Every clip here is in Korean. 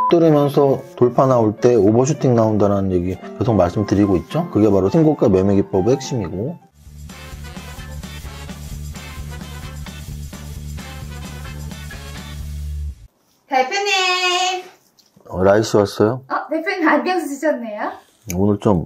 들으면서 돌파 나올 때 오버슈팅 나온다는 얘기 계속 말씀드리고 있죠. 그게 바로 신고가 매매기법의 핵심이고, 대표님! 라이씨 왔어요? 대표님 안경 쓰셨네요? 오늘 좀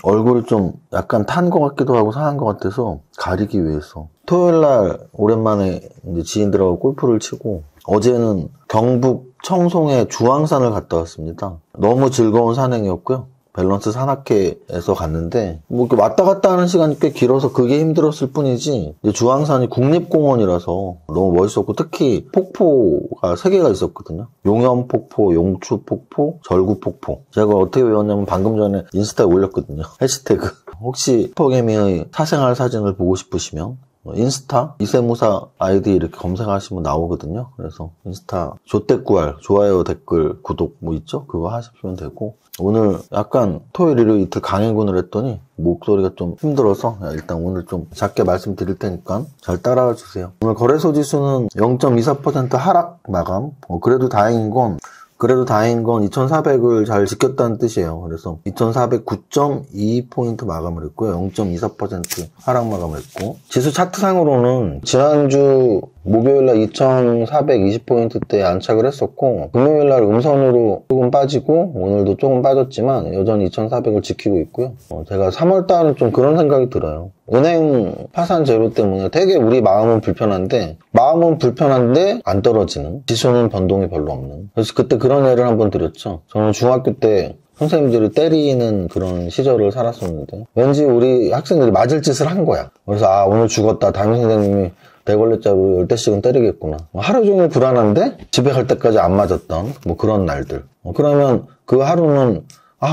얼굴이 좀 약간 탄 것 같기도 하고 상한 것 같아서 가리기 위해서. 토요일날 오랜만에 이제 지인들하고 골프를 치고, 어제는 경북 청송의 주황산을 갔다 왔습니다. 너무 즐거운 산행이었고요. 밸런스 산악회에서 갔는데 뭐 이렇게 왔다 갔다 하는 시간이 꽤 길어서 그게 힘들었을 뿐이지, 주황산이 국립공원이라서 너무 멋있었고, 특히 폭포가 3개가 있었거든요. 용연폭포, 용추폭포, 절구폭포. 제가 어떻게 외웠냐면 방금 전에 인스타에 올렸거든요. 해시태그. 혹시 슈퍼개미의 사생활 사진을 보고 싶으시면 인스타 이세무사 아이디 이렇게 검색하시면 나오거든요. 그래서 인스타 조댓구알 좋아요, 댓글, 구독 뭐 있죠? 그거 하시면 되고, 오늘 약간 토요일 일요일 이틀 강행군을 했더니 목소리가 좀 힘들어서 일단 오늘 좀 작게 말씀드릴 테니까 잘 따라와 주세요. 오늘 거래소 지수는 0.24% 하락 마감. 그래도 다행인 건 2400을 잘 지켰다는 뜻이에요. 그래서 2409.22포인트 마감을 했고요. 0.24% 하락 마감을 했고, 지수 차트상으로는 지난주 목요일날 2420포인트대 안착을 했었고, 금요일날 음선으로 조금 빠지고, 오늘도 조금 빠졌지만 여전히 2400을 지키고 있고요. 제가 3월달은 좀 그런 생각이 들어요. 은행 파산 제로 때문에 되게 우리 마음은 불편한데 안 떨어지는, 지수는 변동이 별로 없는. 그래서 그때 그런 예를 한번 드렸죠. 저는 중학교 때 선생님들이 때리는 그런 시절을 살았었는데, 왠지 우리 학생들이 맞을 짓을 한 거야. 그래서 오늘 죽었다, 담임 선생님이 대걸레자로 10대씩은 때리겠구나. 하루 종일 불안한데 집에 갈 때까지 안 맞았던 뭐 그런 날들. 그러면 그 하루는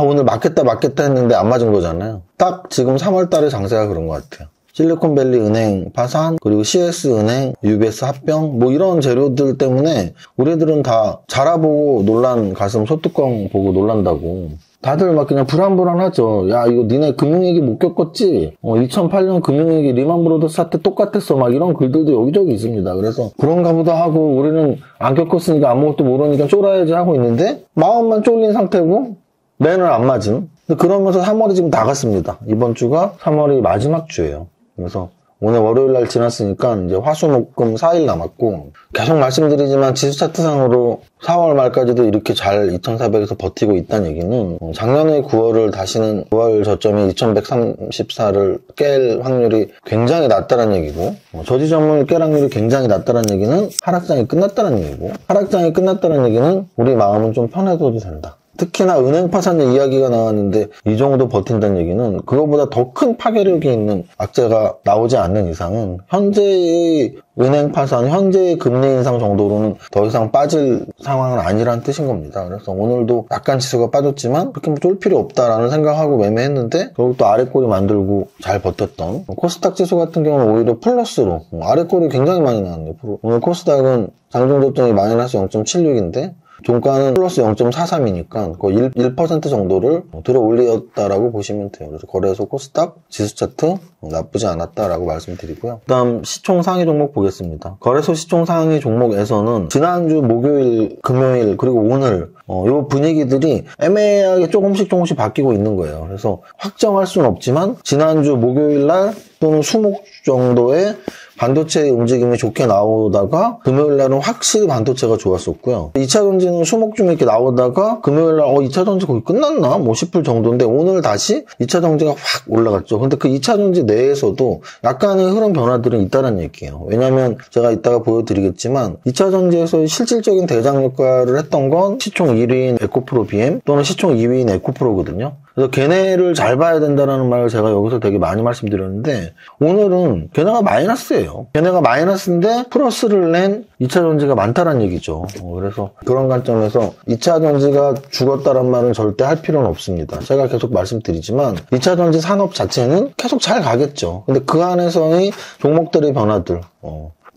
오늘 맞겠다 했는데 안 맞은 거잖아요. 딱 지금 3월달의 장세가 그런 것 같아요. 실리콘밸리 은행 파산, 그리고 CS은행, UBS 합병, 뭐 이런 재료들 때문에 우리들은 다 자라보고 놀란 가슴 소뚜껑 보고 놀란다고. 다들 막 그냥 불안불안하죠. 야, 이거 니네 금융위기 못 겪었지? 2008년 금융위기 리만브로더스 사태 똑같았어. 막 이런 글들도 여기저기 있습니다. 그래서 그런가 보다 하고, 우리는 안 겪었으니까 아무것도 모르니까 쫄아야지 하고 있는데 마음만 쫄린 상태고 매는 안 맞은. 그러면서 3월이 지금 다 갔습니다. 이번 주가 3월이 마지막 주예요. 그래서 오늘 월요일날 지났으니까 이제 화수목금 4일 남았고, 계속 말씀드리지만 지수 차트상으로 4월 말까지도 이렇게 잘 2400에서 버티고 있다는 얘기는, 작년의 9월을 다시는 9월 저점이 2134를 깰 확률이 굉장히 낮다는 얘기고, 저 지점을 깰 확률이 굉장히 낮다는 얘기는 하락장이 끝났다는 얘기고, 하락장이 끝났다는 얘기는 우리 마음은 좀 편해져도 된다. 특히나 은행 파산의 이야기가 나왔는데 이 정도 버틴다는 얘기는 그거보다 더 큰 파괴력이 있는 악재가 나오지 않는 이상은 현재의 은행 파산, 현재의 금리 인상 정도로는 더 이상 빠질 상황은 아니라는 뜻인 겁니다. 그래서 오늘도 약간 지수가 빠졌지만 그렇게 쫄 필요 없다라는 생각하고 매매했는데, 결국 또 아래꼬리 만들고 잘 버텼던 코스닥 지수 같은 경우는 오히려 플러스로 아래꼬리 굉장히 많이 나왔네요. 오늘 코스닥은 장중저점이 마이너스 0.76인데 종가는 플러스 0.43이니까 거의 1% 정도를 들어 올렸다라고 보시면 돼요. 그래서 거래소 코스닥 지수 차트 나쁘지 않았다라고 말씀드리고요. 그다음 시총 상위 종목 보겠습니다. 거래소 시총 상위 종목에서는 지난주 목요일, 금요일, 그리고 오늘 요 분위기들이 애매하게 조금씩 바뀌고 있는 거예요. 그래서 확정할 수는 없지만 지난주 목요일날 또는 수목 정도의 반도체 움직임이 좋게 나오다가 금요일날은 확실히 반도체가 좋았었고요. 2차전지는 수목중 이렇게 나오다가 금요일날 2차전지 거의 끝났나? 뭐 싶을 정도인데 오늘 다시 2차전지가 확 올라갔죠. 근데 그 2차전지 내에서도 약간의 흐름 변화들은 있다는 얘기예요. 왜냐면 제가 이따가 보여드리겠지만 2차전지에서 실질적인 대장 역할을 했던 건 시총 1위인 에코프로 BM 또는 시총 2위인 에코프로거든요. 그래서 걔네를 잘 봐야 된다는 말을 제가 여기서 되게 많이 말씀드렸는데, 오늘은 걔네가 마이너스예요. 걔네가 마이너스인데 플러스를 낸 2차전지가 많다는 얘기죠. 그래서 그런 관점에서 2차전지가 죽었다란 말은 절대 할 필요는 없습니다. 제가 계속 말씀드리지만 2차전지 산업 자체는 계속 잘 가겠죠. 근데 그 안에서의 종목들의 변화들,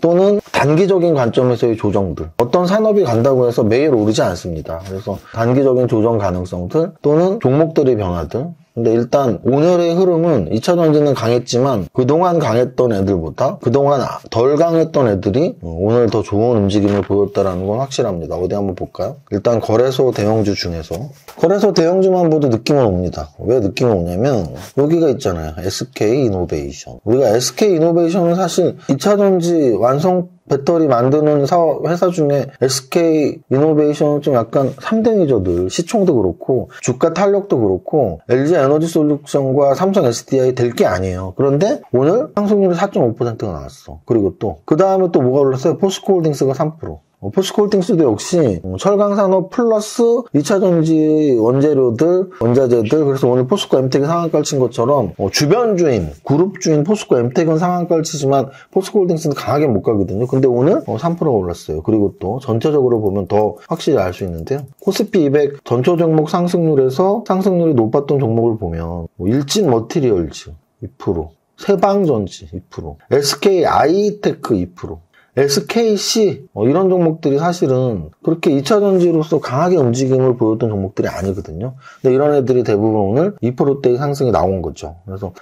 또는 단기적인 관점에서의 조정들, 어떤 산업이 간다고 해서 매일 오르지 않습니다. 그래서 단기적인 조정 가능성들 또는 종목들의 변화들, 근데 일단 오늘의 흐름은 2차전지는 강했지만 그동안 강했던 애들보다 그동안 덜 강했던 애들이 오늘 더 좋은 움직임을 보였다는 건 확실합니다. 어디 한번 볼까요? 일단 거래소 대형주 중에서 거래소 대형주만 봐도 느낌은 옵니다. 왜 느낌이 오냐면 여기가 있잖아요. SK이노베이션. 우리가 SK이노베이션은 사실 2차전지 완성 배터리 만드는 회사 중에 SK이노베이션은 좀 약간 3등이죠. 늘 시총도 그렇고 주가 탄력도 그렇고 LG에너지솔루션과 삼성 SDI 될 게 아니에요. 그런데 오늘 상승률이 4.5%가 나왔어. 그리고 또 그 다음에 또 뭐가 올랐어요? 포스코홀딩스가 3%. 포스코홀딩스도 역시 철강산업 플러스 2차전지 원재료들, 원자재들, 그래서 오늘 포스코 엠텍이 상한가를 친 것처럼 주변 주인, 그룹 주인 포스코 엠텍은 상한가를 치지만 포스코홀딩스는 강하게 못 가거든요. 근데 오늘 3%가 올랐어요. 그리고 또 전체적으로 보면 더 확실히 알 수 있는데요. 코스피 200 전초 종목 상승률에서 상승률이 높았던 종목을 보면 일진 머티리얼즈 2%, 세방전지 2%, SK 아이테크 2%, SKC 이런 종목들이 사실은 그렇게 2차전지로서 강하게 움직임을 보였던 종목들이 아니거든요. 근데 이런 애들이 대부분 오늘 2%대의 상승이 나온 거죠. 그래서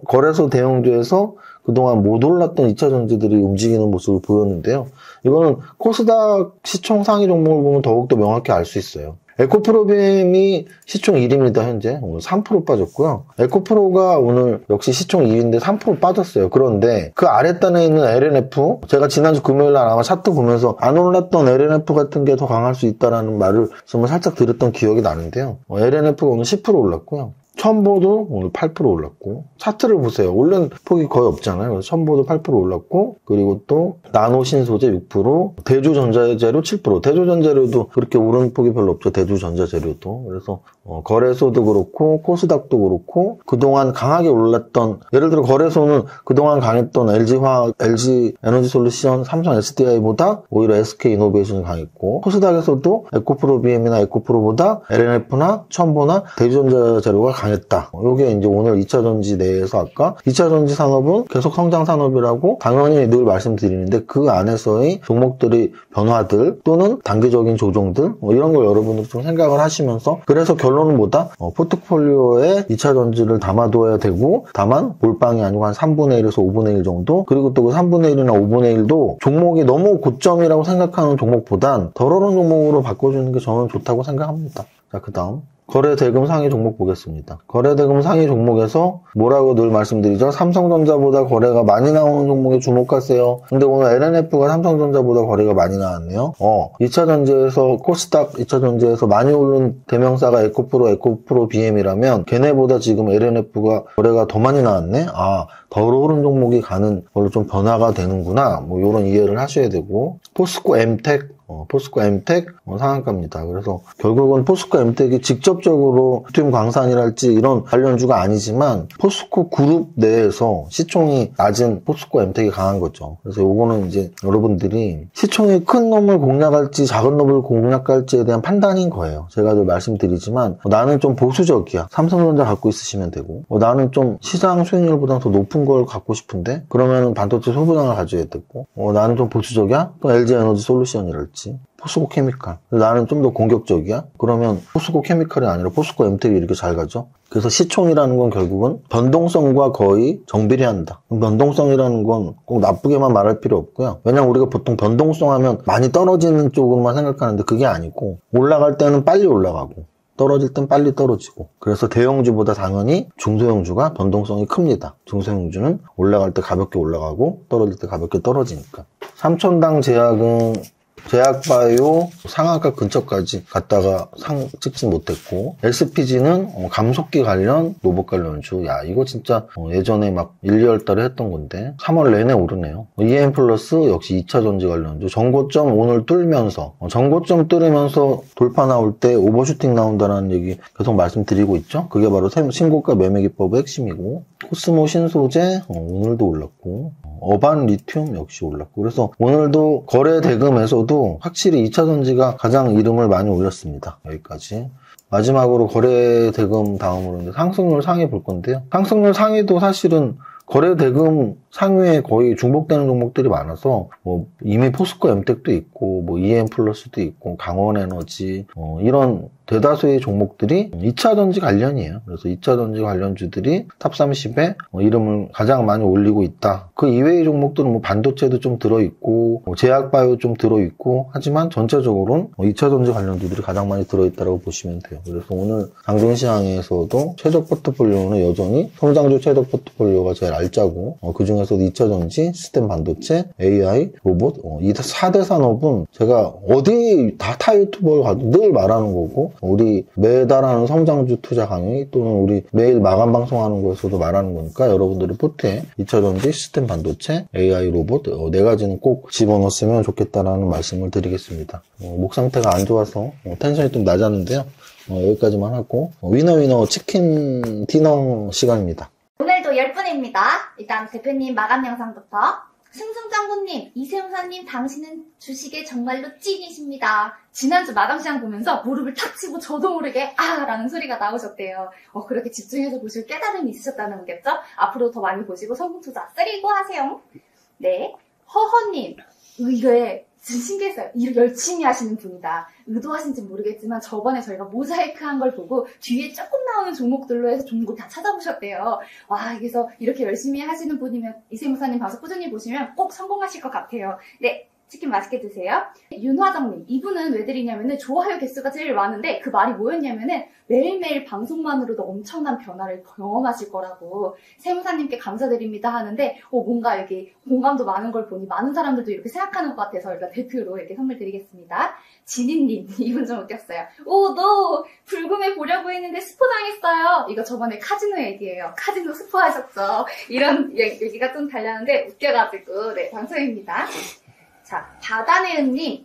거래소 대형주에서 그동안 못 올랐던 2차전지들이 움직이는 모습을 보였는데요. 이거는 코스닥 시총 상위 종목을 보면 더욱더 명확히 알 수 있어요. 에코프로비엠이 시총 1위입니다. 현재 오늘 3% 빠졌고요. 에코프로가 오늘 역시 시총 2위인데 3% 빠졌어요. 그런데 그 아랫단에 있는 LNF, 제가 지난주 금요일날 아마 차트 보면서 안 올랐던 LNF 같은 게 더 강할 수 있다라는 말을 정말 살짝 들었던 기억이 나는데요. LNF가 오늘 10% 올랐고요. 첨보도 오늘 8% 올랐고, 차트를 보세요. 오른 폭이 거의 없잖아요. 그래서 첨보도 8% 올랐고, 그리고 또 나노신소재 6%, 대주전자재료 7%. 대주전자재료도 그렇게 오른 폭이 별로 없죠. 대주전자재료도. 그래서 거래소도 그렇고 코스닥도 그렇고 그동안 강하게 올랐던, 예를 들어 거래소는 그동안 강했던 LG화학, LG에너지솔루션, 삼성 SDI보다 오히려 SK이노베이션이 강했고, 코스닥에서도 에코프로비엠이나 에코프로보다 LNF나 첨보나 대주전자재료가 강했다. 이게 이제 오늘 2차전지 내에서 아까 2차전지 산업은 계속 성장 산업이라고 당연히 늘 말씀드리는데 그 안에서의 종목들의 변화들 또는 단기적인 조정들 이런 걸 여러분들 좀 생각을 하시면서, 그래서 결론은 뭐다? 포트폴리오에 2차전지를 담아둬야 되고, 다만 몰빵이 아니고 한 3분의 1에서 5분의 1 정도, 그리고 또 그 3분의 1이나 5분의 1도 종목이 너무 고점이라고 생각하는 종목보단 덜 오른 종목으로 바꿔주는 게 저는 좋다고 생각합니다. 자, 그 다음 거래대금 상위 종목 보겠습니다. 거래대금 상위 종목에서 뭐라고 늘 말씀드리죠? 삼성전자보다 거래가 많이 나오는 종목에 주목하세요. 근데 오늘 LNF가 삼성전자보다 거래가 많이 나왔네요. 2차전지에서 코스닥 2차전지에서 많이 오른 대명사가 에코프로 BM이라면 걔네보다 지금 LNF가 거래가 더 많이 나왔네? 덜 오른 종목이 가는 걸로 좀 변화가 되는구나. 이런 이해를 하셔야 되고, 포스코 엠텍 상한가입니다. 그래서 결국은 포스코 엠텍이 직접적으로 리튬 광산이랄지 이런 관련주가 아니지만 포스코 그룹 내에서 시총이 낮은 포스코 엠텍이 강한 거죠. 그래서 요거는 이제 여러분들이 시총이 큰 놈을 공략할지 작은 놈을 공략할지에 대한 판단인 거예요. 제가 늘 말씀드리지만 나는 좀 보수적이야. 삼성전자 갖고 있으시면 되고, 나는 좀 시장 수익률보다 더 높은 걸 갖고 싶은데 그러면은 반도체 소부장을 가져야 되고, 나는 좀 보수적이야? 또 LG에너지솔루션이랄지 포스코 케미칼. 나는 좀 더 공격적이야? 그러면 포스코 케미칼이 아니라 포스코 엠텍이 이렇게 잘 가죠. 그래서 시총이라는 건 결국은 변동성과 거의 정비례한다. 변동성이라는 건 꼭 나쁘게만 말할 필요 없고요. 왜냐면 우리가 보통 변동성 하면 많이 떨어지는 쪽으로만 생각하는데 그게 아니고, 올라갈 때는 빨리 올라가고 떨어질 땐 빨리 떨어지고, 그래서 대형주보다 당연히 중소형주가 변동성이 큽니다. 중소형주는 올라갈 때 가볍게 올라가고 떨어질 때 가볍게 떨어지니까. 삼천당 제약은 제약바이오 상한가 근처까지 갔다가 상 찍지 못했고, SPG는 감속기 관련 로봇 관련주. 이거 진짜 예전에 막 1, 2월 달에 했던 건데 3월 내내 오르네요. EM 플러스 역시 2차전지 관련주. 전고점 오늘 뚫으면서 전고점 뚫으면서 돌파 나올 때 오버슈팅 나온다는 얘기 계속 말씀드리고 있죠. 그게 바로 신고가 매매기법의 핵심이고, 코스모 신소재 오늘도 올랐고, 어반 리튬 역시 올랐고, 그래서 오늘도 거래 대금에서도 확실히 2차전지가 가장 이름을 많이 올렸습니다. 여기까지. 마지막으로 거래 대금 다음으로 상승률 상위 볼 건데요. 상승률 상위도 사실은 거래 대금 상위에 거의 중복되는 종목들이 많아서 뭐 이미 포스코 엠텍도 있고 뭐 EM 플러스도 있고 강원에너지 이런 대다수의 종목들이 2차전지 관련이에요. 그래서 2차전지 관련주들이 탑30에 이름을 가장 많이 올리고 있다. 그 이외의 종목들은 뭐 반도체도 좀 들어있고 뭐 제약바이오 좀 들어있고 하지만 전체적으로는 2차전지 관련주들이 가장 많이 들어있다고 보시면 돼요. 그래서 오늘 장중시장에서도 최적 포트폴리오는 여전히 성장주 최적 포트폴리오가 제일 알짜고 그 중에서도 2차전지, 시스템 반도체, AI, 로봇 이 4대 산업은 제가 어디 다 타 유튜버를 가도 늘 말하는 거고 우리 매달 하는 성장주 투자 강의 또는 우리 매일 마감 방송하는 거에서도 말하는 거니까 여러분들이 포트에 2차전지, 시스템 반도체, AI, 로봇 4가지는 꼭 집어넣었으면 좋겠다라는 말씀을 드리겠습니다. 목 상태가 안 좋아서 텐션이 좀 낮았는데요. 여기까지만 하고 위너 치킨 디너 시간입니다. 오늘도 10분입니다. 일단 대표님 마감 영상부터. 승승장군님, 이세훈사님, 당신은 주식에 정말로 찐이십니다. 지난주 마감 시장 보면서 무릎을 탁 치고 저도 모르게 라는 소리가 나오셨대요. 그렇게 집중해서 보실 깨달음이 있으셨다는 거겠죠? 앞으로 더 많이 보시고 성공 투자 쓰리고 하세요. 네, 허허님, 이게 진짜 신기했어요. 일을 열심히 하시는 분이다. 의도하신지 모르겠지만 저번에 저희가 모자이크한 걸 보고 뒤에 조금 나오는 종목들로 해서 종목을 다 찾아보셨대요. 와, 그래서 이렇게 열심히 하시는 분이면 이세무사님 방송 꾸준히 보시면 꼭 성공하실 것 같아요. 네, 치킨 맛있게 드세요. 윤화정님, 이분은 왜 드리냐면은 좋아요 개수가 제일 많은데 그 말이 뭐였냐면은 매일매일 방송만으로도 엄청난 변화를 경험하실 거라고 세무사님께 감사드립니다 하는데 뭔가 여기 공감도 많은 걸 보니 많은 사람들도 이렇게 생각하는 것 같아서 일단 대표로 이렇게 선물 드리겠습니다. 진희님, 이분 좀 웃겼어요. 너 불금에 보려고 했는데 스포당했어요. 이거 저번에 카지노 얘기예요. 카지노 스포하셨죠. 이런 얘기가 좀 달렸는데 웃겨가지고 네, 방송입니다. 자, 바다네은님,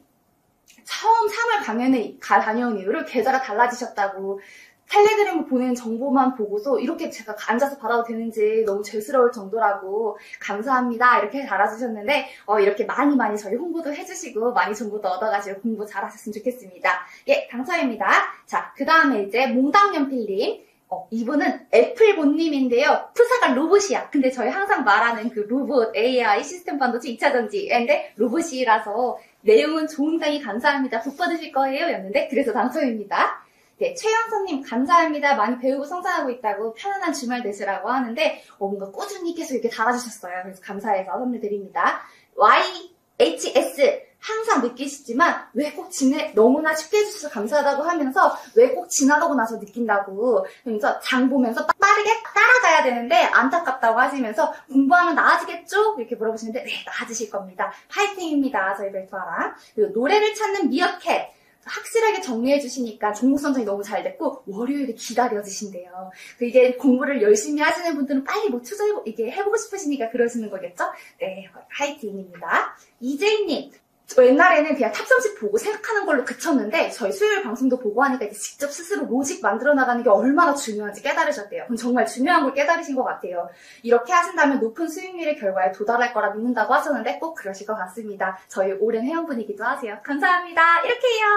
처음 3월 강연에 다녀온 이후로 계좌가 달라지셨다고 텔레그램을 보낸 정보만 보고서 이렇게 제가 앉아서 받아도 되는지 너무 죄스러울 정도라고 감사합니다 이렇게 달아주셨는데 이렇게 많이 저희 홍보도 해주시고 많이 정보도 얻어가지고 공부 잘하셨으면 좋겠습니다. 예, 당첨입니다. 자, 그 다음에 이제 몽당연필님. 이분은 애플본님인데요. 프사가 로봇이야. 근데 저희 항상 말하는 그 로봇, AI, 시스템 반도체, 2차전지인데 로봇이라서 내용은 좋은당이 감사합니다. 복 받으실 거예요. 였는데 그래서 당첨입니다. 네, 최영선님 감사합니다. 많이 배우고 성장하고 있다고 편안한 주말 되시라고 하는데 뭔가 꾸준히 계속 이렇게 달아주셨어요. 그래서 감사해서 선물 드립니다. YHS 항상 느끼시지만 왜 꼭 너무나 쉽게 해주셔서 감사하다고 하면서 왜 꼭 지나가고 나서 느낀다고 그래서 장 보면서 빠르게 따라가야 되는데 안타깝다고 하시면서 공부하면 나아지겠죠? 이렇게 물어보시는데 네, 나아지실 겁니다. 파이팅입니다. 저희 벨토아랑. 그리고 노래를 찾는 미어캣 확실하게 정리해 주시니까 종목 선정이 너무 잘 됐고 월요일에 기다려지신대요. 이게 공부를 열심히 하시는 분들은 빨리 뭐 이게 해보고 싶으시니까 그러시는 거겠죠? 네, 파이팅입니다. 이재희님, 저 옛날에는 그냥 탑30 보고 생각하는 걸로 그쳤는데 저희 수요일 방송도 보고 하니까 이제 직접 스스로 로직 만들어 나가는 게 얼마나 중요한지 깨달으셨대요. 그럼 정말 중요한 걸 깨달으신 것 같아요. 이렇게 하신다면 높은 수익률의 결과에 도달할 거라 믿는다고 하셨는데 꼭 그러실 것 같습니다. 저희 오랜 회원분이기도 하세요. 감사합니다. 이렇게 해요.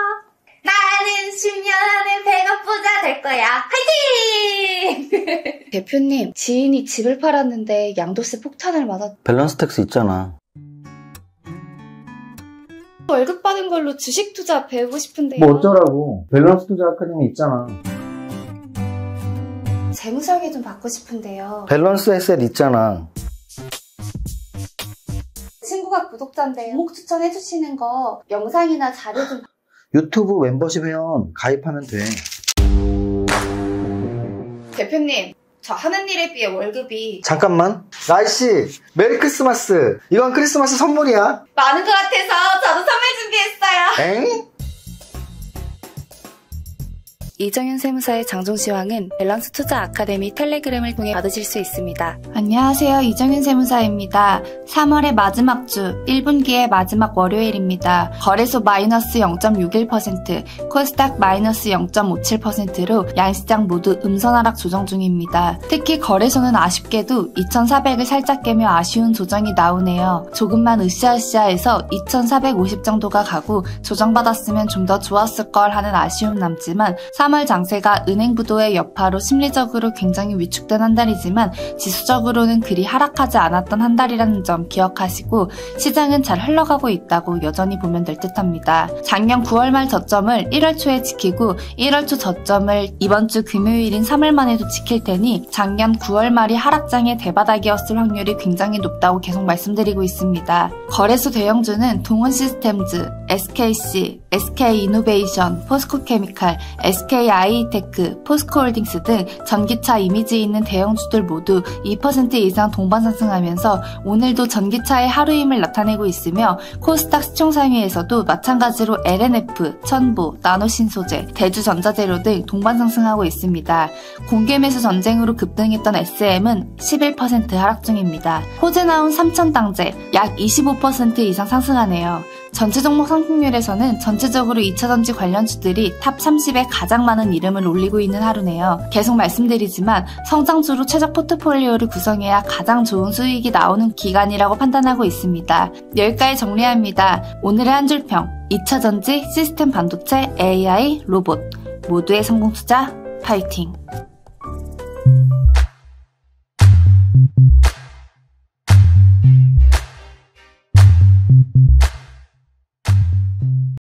나는 10년 안에 100억 부자 될 거야. 화이팅! 대표님, 지인이 집을 팔았는데 양도세 폭탄을 맞았... 밸런스 텍스 있잖아. 월급 받은 걸로 주식 투자 배우고 싶은데요. 뭐 어쩌라고. 밸런스 투자 아카데미 있잖아. 재무설계 좀 받고 싶은데요. 밸런스 에셋 있잖아. 친구가 구독자인데 종목 추천해주시는 거 영상이나 자료 좀... 유튜브 멤버십 회원 가입하면 돼. 대표님, 저 하는 일에 비해 월급이 잠깐만. 나이씨, 메리 크리스마스. 이건 크리스마스 선물이야. 많은 것 같아서 저도 선물 준비했어요. 엥? 이정윤 세무사의 장종시황은 밸런스 투자 아카데미 텔레그램을 통해 받으실 수 있습니다. 안녕하세요. 이정윤 세무사입니다. 3월의 마지막 주 1분기의 마지막 월요일입니다. 거래소 마이너스 0.61%, 코스닥 마이너스 0.57%로 양시장 모두 음선 하락 조정 중입니다. 특히 거래소는 아쉽게도 2400을 살짝 깨며 아쉬운 조정이 나오네요. 조금만 으쌰으쌰해서 2450 정도가 가고 조정받았으면 좀 더 좋았을 걸 하는 아쉬움 남지만 3월 장세가 은행부도의 여파로 심리적으로 굉장히 위축된 한 달이지만 지수적으로는 그리 하락하지 않았던 한 달이라는 점 기억하시고 시장은 잘 흘러가고 있다고 여전히 보면 될 듯합니다. 작년 9월 말 저점을 1월 초에 지키고 1월 초 저점을 이번 주 금요일인 3월만 해도 지킬 테니 작년 9월 말이 하락장의 대바닥이었을 확률이 굉장히 높다고 계속 말씀드리고 있습니다. 거래소 대형주는 동원시스템즈, SKC, SK이노베이션, 포스코케미칼, SK아이테크, 포스코홀딩스 등 전기차 이미지 있는 대형주들 모두 2% 이상 동반 상승하면서 오늘도 전기차의 하루임을 나타내고 있으며 코스닥 시총상위에서도 마찬가지로 LNF, 천보, 나노신소재, 대주전자재료 등 동반 상승하고 있습니다. 공개매수 전쟁으로 급등했던 SM은 11% 하락 중입니다. 호재 나온 삼천당제 약 25% 이상 상승하네요. 전체 종목 상승률에서는 전체적으로 2차전지 관련주들이 탑 30에 가장 많은 이름을 올리고 있는 하루네요. 계속 말씀드리지만 성장주로 최적 포트폴리오를 구성해야 가장 좋은 수익이 나오는 기간이라고 판단하고 있습니다. 여기까지 정리합니다. 오늘의 한 줄평, 2차전지, 시스템 반도체, AI, 로봇 모두의 성공 투자 파이팅!